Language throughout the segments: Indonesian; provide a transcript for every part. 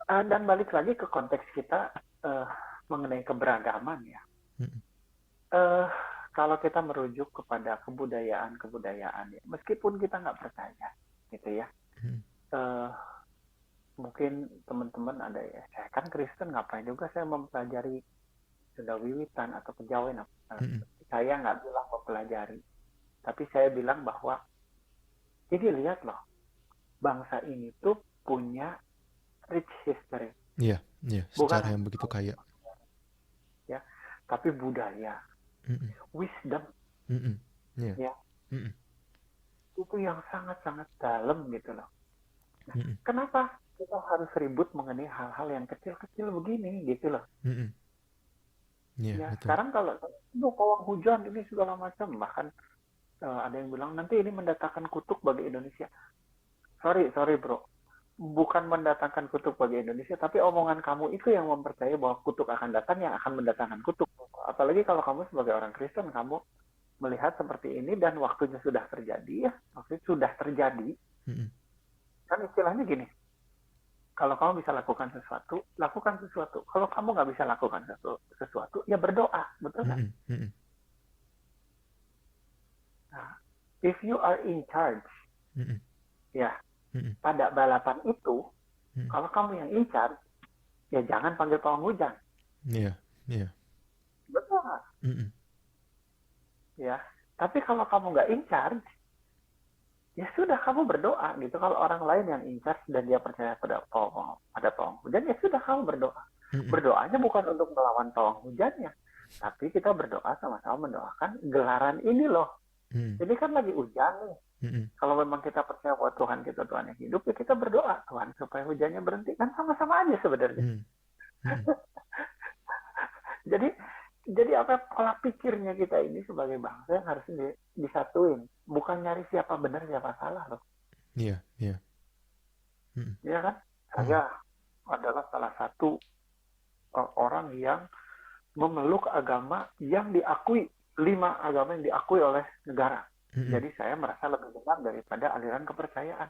Dan balik lagi ke konteks kita mengenai keberagaman ya. Mm-mm. Eh, Kalau kita merujuk kepada kebudayaan ya, meskipun kita nggak percaya, gitu ya. Mm-mm. Eh, Mungkin teman-teman ada ya, saya kan Kristen, ngapain juga saya mempelajari sudah wiwitan atau kejawen. Mm-mm. Saya nggak bilang mempelajari, tapi saya bilang bahwa jadi lihat loh, bangsa ini tuh punya rich history, Iya, iya, bukan secara yang begitu kaya. ya, tapi budaya, Mm-mm. wisdom Mm-mm. Iya. ya, Mm-mm. itu yang sangat-sangat dalam gitu loh. Nah, Mm-mm. kenapa kita harus ribut mengenai hal-hal yang kecil-kecil begini gitu loh? Mm-mm. Iya, Ya, betul. sekarang kalau pawang hujan ini segala macam, bahkan ada yang bilang nanti ini mendatangkan kutuk bagi Indonesia. Sorry, sorry bro. Bukan mendatangkan kutuk bagi Indonesia, tapi omongan kamu itu yang mempercayai bahwa kutuk akan datang, yang akan mendatangkan kutuk. Apalagi kalau kamu sebagai orang Kristen, kamu melihat seperti ini dan waktunya sudah terjadi ya, waktu itu sudah terjadi. Mm-mm. Kan istilahnya gini, kalau kamu bisa lakukan sesuatu, lakukan sesuatu. Kalau kamu nggak bisa lakukan sesuatu, ya berdoa, betul nggak? Mm-mm. Mm-mm. Nah, if you are in charge, Mm-mm. ya Mm-mm. pada balapan itu, Mm-mm. kalau kamu yang in charge, ya jangan panggil pawang hujan, Iya, iya. betul nggak? Mm-mm. Ya, tapi kalau kamu nggak in charge, ya sudah kamu berdoa gitu. Kalau orang lain yang in charge dan dia percaya pada pawang hujan, ya sudah kamu berdoa. Mm-mm. Berdoanya bukan untuk melawan pawang hujannya, tapi kita berdoa sama-sama mendoakan gelaran ini loh. Mm-mm. Ini kan lagi hujan nih. Mm-mm. Kalau memang kita percaya bahwa Tuhan kita Tuhan yang hidup, ya kita berdoa Tuhan supaya hujannya berhenti. Kan sama-sama aja sebenarnya. Mm-mm. Mm-mm. Jadi jadi apa pola pikirnya kita ini sebagai bangsa yang harus disatuin, bukan nyari siapa benar siapa salah loh. Iya, iya. Mm-mm. Ya kan? Mm-mm. Saya adalah salah satu orang yang memeluk agama yang diakui, 5 agama yang diakui oleh negara. Mm-mm. Jadi saya merasa lebih benar daripada aliran kepercayaan.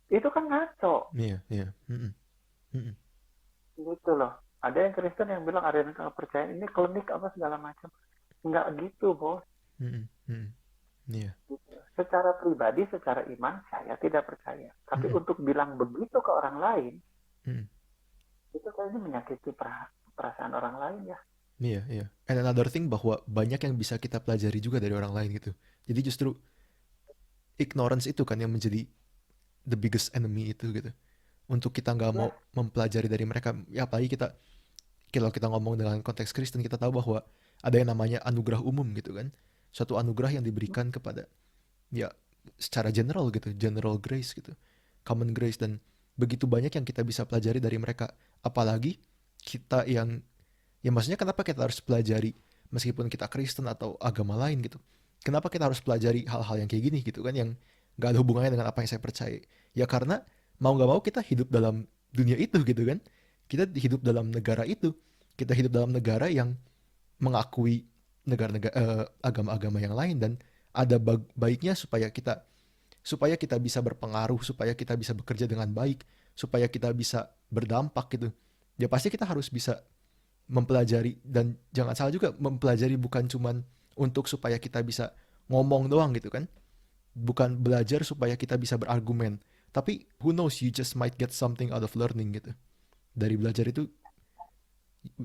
Itu kan ngaco, Iya, iya. Mm-mm. Mm-mm. gitu loh. Ada yang Kristen yang bilang aliran kepercayaan ini klinik apa segala macam. Enggak gitu, bos. Mm-mm. Mm-mm. Iya. Secara pribadi, secara iman, saya tidak percaya. Tapi Mm-mm. untuk bilang begitu ke orang lain, Mm-mm. itu kayaknya menyakiti perasaan orang lain ya. Iya, iya. And another thing bahwa banyak yang bisa kita pelajari juga dari orang lain gitu. Jadi justru ignorance itu kan yang menjadi the biggest enemy itu gitu. Untuk kita nggak Yes, mau mempelajari dari mereka, ya apalagi kita kalau kita ngomong dengan konteks Kristen kita tahu bahwa ada yang namanya anugerah umum gitu kan. Suatu anugerah yang diberikan kepada ya secara general gitu, general grace gitu. Common grace dan begitu banyak yang kita bisa pelajari dari mereka. Apalagi kita yang ya maksudnya kenapa kita harus pelajari meskipun kita Kristen atau agama lain gitu. Kenapa kita harus pelajari hal-hal yang kayak gini gitu kan yang gak ada hubungannya dengan apa yang saya percaya. Ya karena mau gak mau kita hidup dalam dunia itu gitu kan. Kita hidup dalam negara itu. Kita hidup dalam negara yang mengakui negara-negara agama-agama yang lain dan ada baiknya supaya kita bisa berpengaruh, supaya kita bisa bekerja dengan baik, supaya kita bisa berdampak gitu. Ya pasti kita harus bisa mempelajari dan jangan salah juga mempelajari bukan cuman untuk supaya kita bisa ngomong doang gitu kan. Bukan belajar supaya kita bisa berargumen. Tapi who knows you just might get something out of learning gitu. Dari belajar itu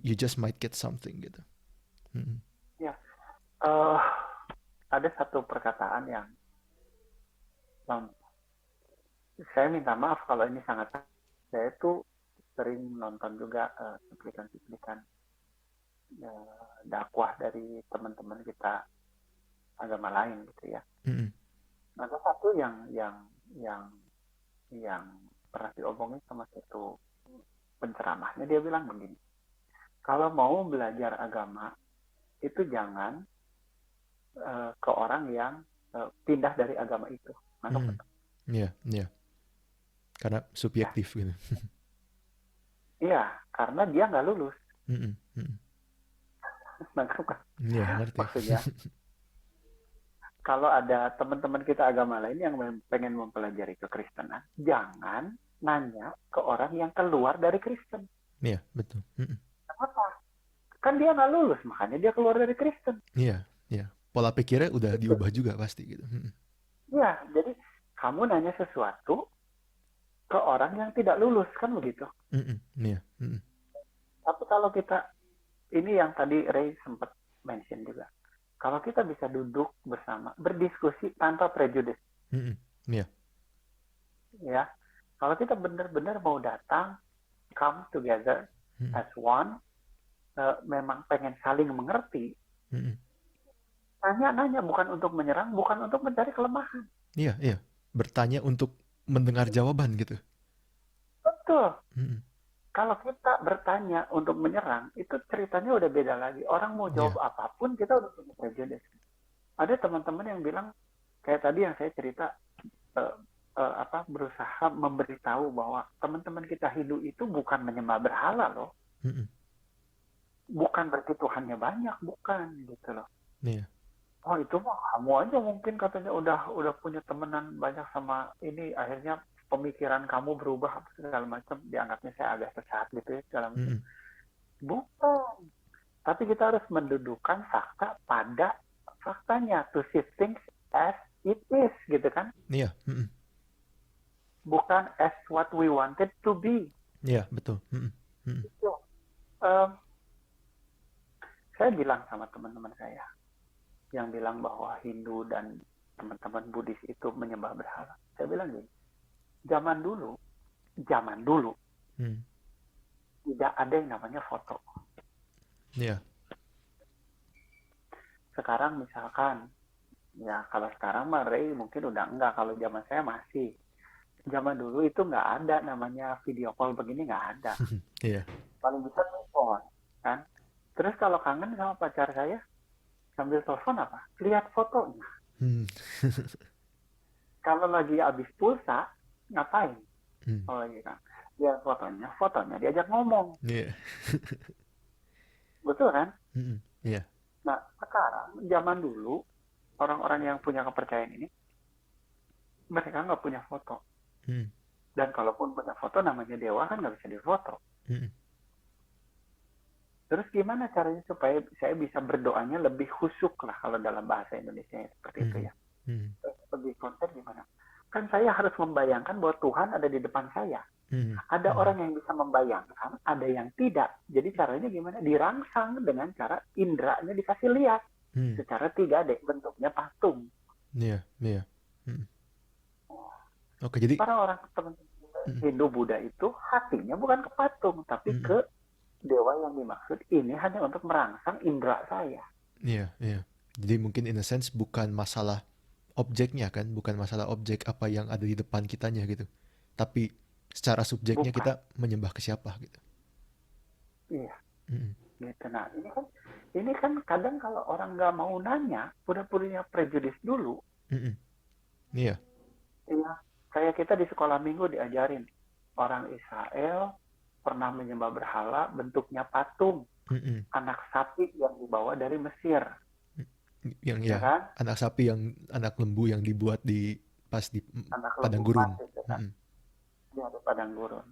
you just might get something gitu. Mm-mm. ya. Uh, ada satu perkataan yang um, saya minta maaf kalau ini sangat, saya tuh sering nonton juga cuplikan-cuplikan dakwah dari teman-teman kita agama lain gitu ya. Mm-mm. Ada satu yang yang pernah diomongin sama satu penceramahnya, dia bilang begini, kalau mau belajar agama itu jangan ke orang yang pindah dari agama itu. Nangkep Mm. betul? Iya, iya. Karena Ya, subjektif gitu. iya, karena dia nggak lulus. Mm-mm. Mm-mm. Nangkep kan? Iya, ngerti. Maksudnya, kalau ada teman-teman kita agama lain yang pengen mempelajari kekristenan, jangan nanya ke orang yang keluar dari Kristen. Iya, betul. Kenapa? Kan dia nggak lulus, makanya dia keluar dari Kristen. Iya, iya. Pola pikirnya udah Gitu. diubah juga pasti gitu. Ya, jadi kamu nanya sesuatu ke orang yang tidak lulus, kan begitu. Iya. Tapi kalau kita, ini yang tadi Ray sempat mention juga. Kalau kita bisa duduk bersama, berdiskusi tanpa prejudice, Iya. ya. Kalau kita benar-benar mau datang, come together as one, memang pengen saling mengerti, nanya-nanya bukan untuk menyerang, bukan untuk mencari kelemahan. Iya, iya. Bertanya untuk mendengar jawaban gitu. Betul. Kalau kita bertanya untuk menyerang, itu ceritanya udah beda lagi. Orang mau jawab apapun, kita udah punya prejudice. Ada teman-teman yang bilang, kayak tadi yang saya cerita, berusaha memberitahu bahwa teman-teman kita Hindu itu bukan menyembah berhala loh. Bukan berarti Tuhannya banyak, bukan gitu loh. Iya. Oh itu mah kamu aja mungkin katanya udah punya temenan banyak sama ini, akhirnya pemikiran kamu berubah segala macam, dianggapnya saya agak sesat gitu ya segala macam. Bukan. Tapi kita harus mendudukan fakta pada faktanya, to see things as it is gitu kan. Iya. Bukan as what we wanted to be. Iya, betul. Gitu. Saya bilang sama teman-teman saya yang bilang bahwa Hindu dan teman-teman Buddhis itu menyembah berhala. Saya bilang gini, zaman dulu tidak ada yang namanya foto. Iya. Sekarang misalkan, ya kalau sekarang mah Ray mungkin udah enggak, kalau zaman saya masih. Zaman dulu itu nggak ada namanya video call begini, nggak ada. Iya. Paling bisa telepon, kan. Terus kalau kangen sama pacar saya, sambil telepon apa? Lihat fotonya. Kalau lagi habis pulsa, ngapain? Kalau lagi kan, lihat fotonya diajak ngomong. Iya. Betul kan? Iya. Nah, sekarang, zaman dulu, orang-orang yang punya kepercayaan ini, mereka nggak punya foto. Dan kalaupun punya foto, namanya dewa kan nggak bisa difoto. Terus gimana caranya supaya saya bisa berdoanya lebih khusyuk lah, kalau dalam bahasa Indonesia seperti itu ya. Lebih konten gimana? Kan saya harus membayangkan bahwa Tuhan ada di depan saya. Ada orang yang bisa membayangkan, ada yang tidak. Jadi caranya gimana? Dirangsang dengan cara indranya dikasih lihat. Secara 3D, bentuknya patung. Iya. Oke, jadi Para orang Hindu Buddha itu hatinya bukan ke patung, tapi ke dewa yang dimaksud ini hanya untuk merangsang indera saya. Iya. Jadi mungkin in a sense bukan masalah objeknya kan, bukan masalah objek apa yang ada di depan kitanya gitu. Tapi secara subjeknya Bukan. kita menyembah ke siapa gitu. Iya. Gitu. Nah, ini kan kadang kalau orang nggak mau nanya, udah punya prejudice dulu. Iya. Iya. Kayak kita di sekolah minggu diajarin, orang Israel pernah menyembah berhala bentuknya patung, anak sapi yang dibawa dari Mesir. Yang Ya kan? anak sapi yang anak lembu yang dibuat pas di padang gurun. Dia ada padang gurun.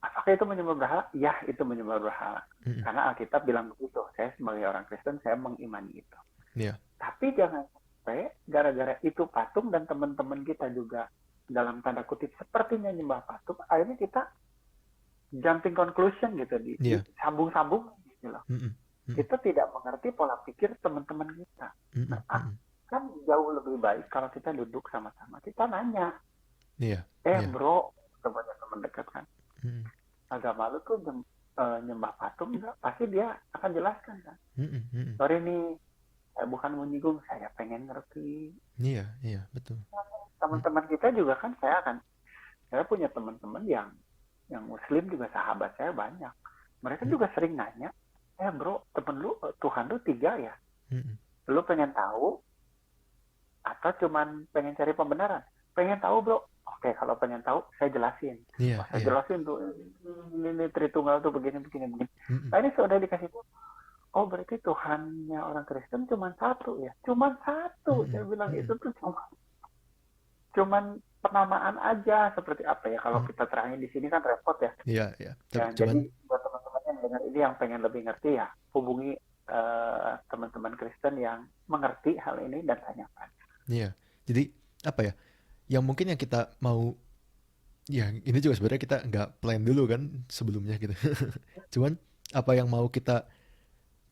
Apakah itu menyembah berhala? Ya, itu menyembah berhala. Karena Alkitab bilang begitu. Saya sebagai orang Kristen, saya mengimani itu. Yeah. Tapi jangan sampai gara-gara itu patung dan teman-teman kita juga dalam tanda kutip sepertinya nyembah patung, akhirnya kita jumping conclusion gitu, disambung-sambung gitu loh. Kita tidak mengerti pola pikir teman-teman kita. Nah, kan jauh lebih baik kalau kita duduk sama-sama, kita nanya. Bro, banyak teman dekat kan. Agama lu tuh nyembah patung enggak? Pasti dia akan jelaskan kan. Sorry nih, saya bukan menyinggung, saya pengen ngerti. Iya, betul. Teman-teman kita juga kan, saya punya teman-teman yang Muslim juga, sahabat saya banyak. Mereka juga sering nanya, bro, temen lu, Tuhan lu 3 ya? Lu pengen tahu atau cuman pengen cari pembenaran? Pengen tahu bro. Oke, kalau pengen tahu, saya jelasin. Saya jelasin tuh, ini Tritunggal tuh begini. Nah ini sudah dikasih tuh, oh berarti Tuhannya orang Kristen cuma 1 ya? Cuma 1. Saya bilang itu tuh cuman penamaan aja seperti apa ya. Kalau Hmm. kita terangin di sini kan repot ya. Iya, iya. Ya, Cuman, jadi buat teman-teman yang dengar ini yang pengen lebih ngerti ya, hubungi teman-teman Kristen yang mengerti hal ini dan tanyakan. iya. Jadi apa ya? Yang mungkin yang kita mau, ya ini juga sebenarnya kita nggak plan dulu kan sebelumnya gitu. Cuman apa yang mau kita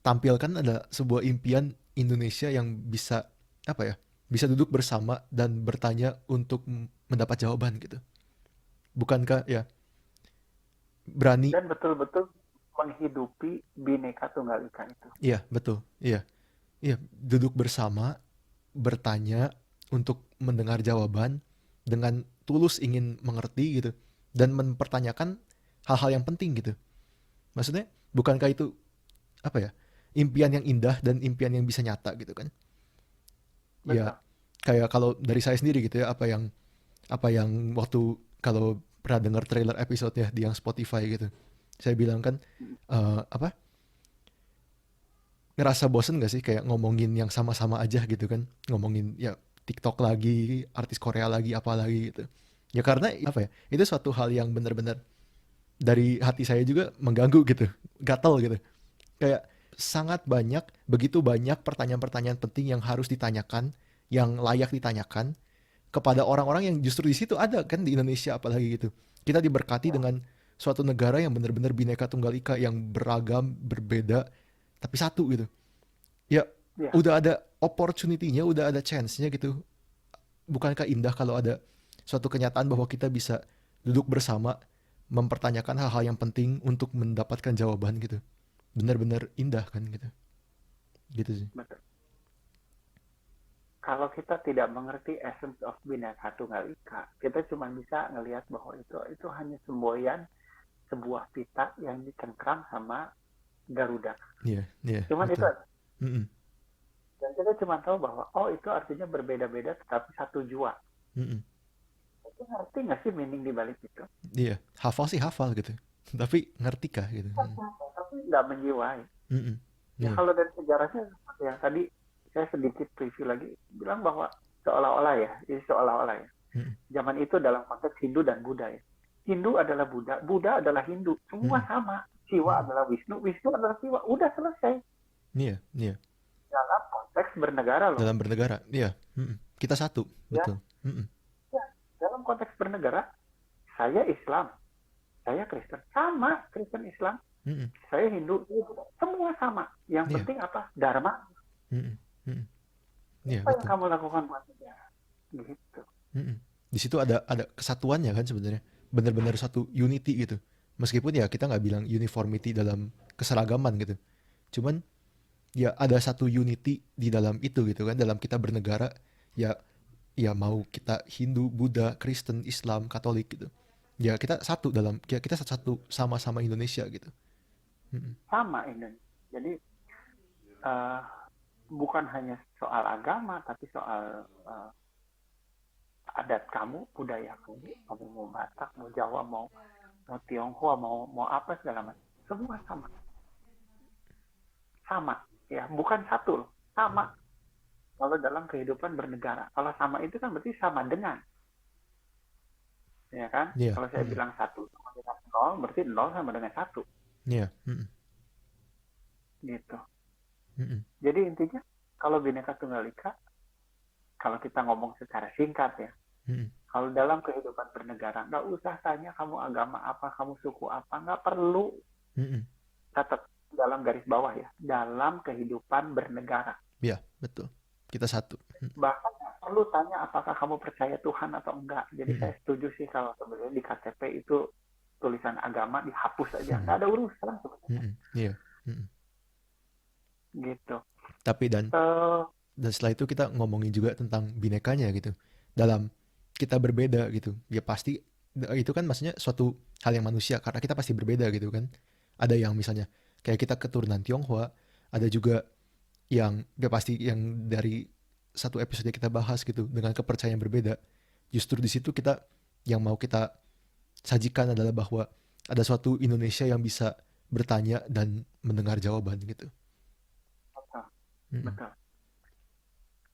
tampilkan adalah sebuah impian Indonesia yang bisa apa ya? Bisa duduk bersama dan bertanya untuk mendapat jawaban gitu. Bukankah ya berani? Dan betul-betul menghidupi Bhinneka Tunggal Ika itu. Iya, betul. Iya. Iya, duduk bersama, bertanya untuk mendengar jawaban dengan tulus ingin mengerti gitu dan mempertanyakan hal-hal yang penting gitu. Maksudnya, bukankah itu apa ya? Impian yang indah dan impian yang bisa nyata gitu kan? Ya, Betul. kayak kalau dari saya sendiri gitu ya, apa yang waktu kalau pernah dengar trailer episode-nya di yang Spotify gitu. Saya bilang kan apa? Ngerasa bosen gak sih kayak ngomongin yang sama-sama aja gitu kan, ngomongin ya TikTok lagi, artis Korea lagi, apa lagi gitu. Ya karena apa ya, itu suatu hal yang benar-benar dari hati saya juga mengganggu gitu, gatel gitu. Kayak sangat banyak, begitu banyak pertanyaan-pertanyaan penting yang harus ditanyakan, yang layak ditanyakan kepada orang-orang yang justru di situ ada kan di Indonesia apalagi gitu. Kita diberkati Ya, dengan suatu negara yang benar-benar bineka tunggal ika, yang beragam, berbeda, tapi satu gitu. Ya, ya, udah ada opportunity-nya, udah ada chance-nya gitu. Bukankah indah kalau ada suatu kenyataan bahwa kita bisa duduk bersama, mempertanyakan hal-hal yang penting untuk mendapatkan jawaban gitu. Benar-benar indah kan gitu. Gitu sih. betul. Kalau kita tidak mengerti essence of Bhinneka Tunggal Ika, kita cuma bisa ngelihat bahwa itu hanya semboyan sebuah pita yang dicengkram sama Garuda. Iya, iya, Cuman itu, betul. Mm-mm, dan kita cuma tahu bahwa oh itu artinya berbeda-beda tetapi satu jua. mm-mm. Itu ngerti nggak sih meaning di balik itu? Iya, hafal sih hafal gitu. Tapi ngerti kah gitu. Tapi nggak menjiwai. Mm-mm. Ya Iya, kalau dari sejarahnya seperti yang tadi saya sedikit preview lagi bilang bahwa seolah-olah ya, ini seolah-olah ya. mm-mm, Zaman itu dalam konteks Hindu dan Buddha ya. Hindu adalah Buddha, Buddha adalah Hindu, semua mm-mm, sama. Siwa mm-mm. adalah Wisnu, Wisnu adalah Siwa. Udah selesai Iya, iya. dalam konteks bernegara loh. Dalam bernegara, iya. Mm-mm. Kita satu, Ya, betul. Mm-mm, ya. Dalam konteks bernegara, saya Islam, saya Kristen, sama Kristen Islam, mm-mm. saya Hindu, semua sama. Yang Iya, penting apa? Dharma. mm-mm, mm-mm. Iya, Apa yang betul. kamu lakukan buat dia? Gitu. Mm-mm. Di situ ada kesatuannya kan sebenarnya, benar-benar satu unity gitu. Meskipun ya kita nggak bilang uniformity dalam keseragaman gitu, cuman ya ada satu unity di dalam itu gitu kan, dalam kita bernegara. Ya, ya mau kita Hindu, Buddha, Kristen, Islam, Katolik gitu, ya kita satu dalam, ya kita satu sama-sama Indonesia gitu. Mm-mm. Sama ini. Jadi uh, bukan hanya soal agama, tapi soal adat kamu, budaya kamu mau Batak, mau Jawa, mau Tionghoa, mau apa segala macam, semua sama, sama, ya bukan satu, sama. Kalau dalam kehidupan bernegara, kalau sama itu kan berarti sama dengan, ya kan? Iya, Kalau saya mm-mm. bilang satu sama dengan nol, berarti nol sama dengan satu, Iya, mm-mm. gitu. Mm-mm. Jadi intinya, kalau Bhinneka Tunggal Ika, kalau kita ngomong secara singkat ya, Mm-mm. kalau dalam kehidupan bernegara, nggak usah tanya kamu agama apa, kamu suku apa, nggak perlu. Mm-mm. Catat dalam garis bawah ya, dalam kehidupan bernegara. Iya, betul, kita satu. Bahkan nggak perlu tanya apakah kamu percaya Tuhan atau enggak. Jadi Mm-mm. saya setuju sih kalau sebenarnya di KTP itu tulisan agama dihapus aja, Mm-mm. nggak ada urusan sebenarnya. Mm-mm. Iya, mm-mm. Gitu. Tapi Eh, dan setelah itu kita ngomongin juga tentang binekanya gitu. Dalam kita berbeda gitu. Ya pasti itu kan maksudnya suatu hal yang manusia karena kita pasti berbeda gitu kan. Ada yang misalnya kayak kita keturunan Tionghoa, ada juga yang ya pasti yang dari satu episode kita bahas gitu dengan kepercayaan yang berbeda. Justru di situ kita yang mau kita sajikan adalah bahwa ada suatu Indonesia yang bisa bertanya dan mendengar jawaban gitu. betul, Mm-mm. betul.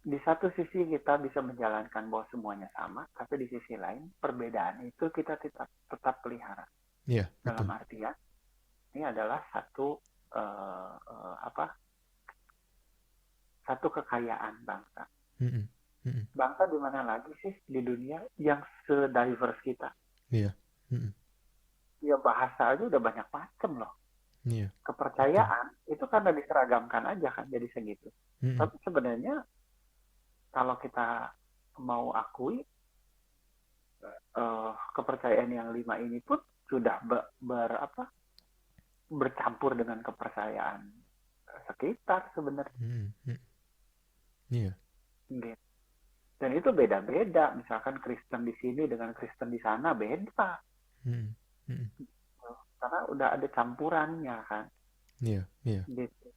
di satu sisi kita bisa menjalankan bahwa semuanya sama, tapi di sisi lain perbedaan itu kita tetap pelihara. Iya, Dalam betul. artian ini adalah satu kekayaan bangsa. Mm-mm. Mm-mm. Bangsa di mana lagi sih di dunia yang se-diverse kita? Iya. Mm-mm. Ya bahasa aja udah banyak macam loh. Iya, betul. Kepercayaan itu karena diseragamkan aja kan jadi segitu. Mm-mm. Tapi sebenarnya kalau kita mau akui kepercayaan yang 5 ini pun sudah bercampur dengan kepercayaan sekitar sebenarnya. Mm-mm. Mm-mm. Iya. Gitu. Dan itu beda-beda. Misalkan Kristen di sini dengan Kristen di sana beda. Mm-mm. Mm-mm. Karena udah ada campurannya kan. Iya, iya. Gitu.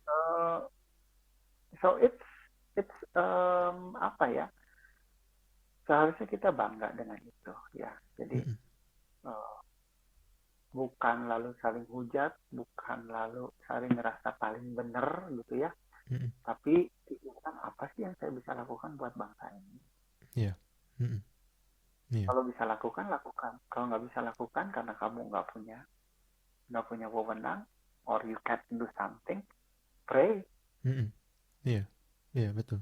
Uh, so it's apa ya? Seharusnya kita bangga dengan itu ya. Jadi Mm-mm. uh, bukan lalu saling hujat, bukan lalu saling ngerasa paling benar gitu ya. Mm-mm. Tapi pikirkan apa sih yang saya bisa lakukan buat bangsa ini. Iya. Mm-mm. Iya. Kalau bisa lakukan, lakukan. Kalau nggak bisa lakukan karena kamu nggak punya wewenang, or you can't do something, pray. Mm-mm. Iya. Iya, betul.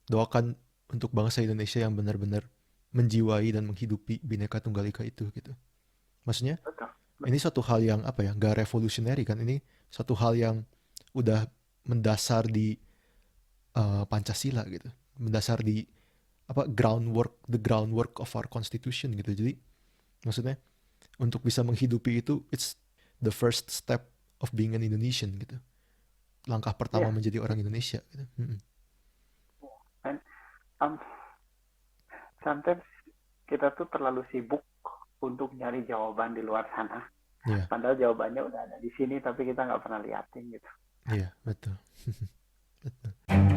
Doakan untuk bangsa Indonesia yang benar-benar menjiwai dan menghidupi Bhinneka Tunggal Ika itu gitu. Maksudnya Betul. ini suatu hal yang apa ya, gak revolusionary kan, ini suatu hal yang udah mendasar di Pancasila gitu, mendasar di apa, the groundwork of our constitution gitu. Jadi maksudnya untuk bisa menghidupi itu, it's the first step of being an Indonesian gitu, langkah pertama Iya. menjadi orang Indonesia gitu. Mm-mm. And um, sometimes kita tuh terlalu sibuk untuk nyari jawaban di luar sana. Iya, Padahal jawabannya udah ada di sini, tapi kita nggak pernah liatin gitu. iya, betul. Betul.